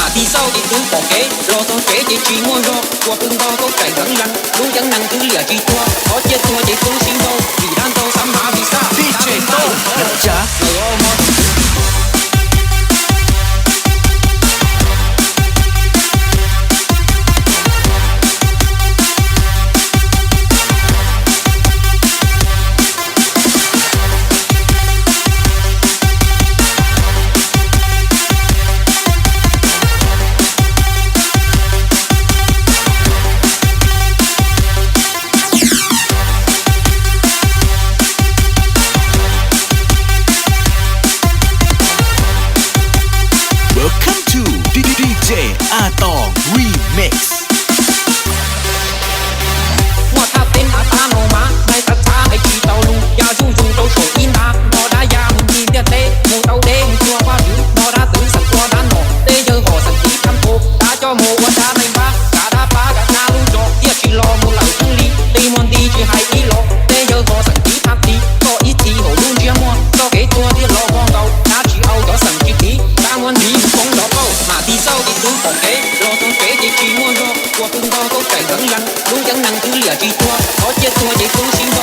mà đi sau thì cứ bỏ kế lo tôi kế thì chỉ mua ro qua phương bao có cảnh gắn lăn luôn chẳng năng cứ lìa chỉ thua có chết thua thì cứ xin đâu vì đang đâu sắm má vì sao DJ Tô nhật trả DJ อาตอง Remix 我他เป็นอาตาโนมาในศรัทธาให้ชีเตาลุงยาชุ่มชุ่มเตาโฉอินดาพอได้ยามึงมีเตี้ยเต้หมูเตาเด้งชัวว่าถือพอได้ตื่นสักตัวด้านหนอเต้เยอะห่อสักทีทำโตตาจอโมวันดาในบ้ากาดาปากานาลุงจอกเตี้ยชีรอมูเหล่าทั้งลีตีมอนดีชีให้อีหลอกเต้เยอะห่อสักทีทำดีก็อีทีโหลุงเจียมัวก็เกตัวที่รอมองเก่าตาชีเอาต่อสังกีทีตามวันดีฟงดอกเก้ามาที่เศร้าที่ตุ้งของเก๋รอต้องเก๋ที่ชีมัวรอว่าพึ่งก็cảnh gắn lăn luôn chẳng năng cứ lìa chỉ thua có chết thua thì cũng xin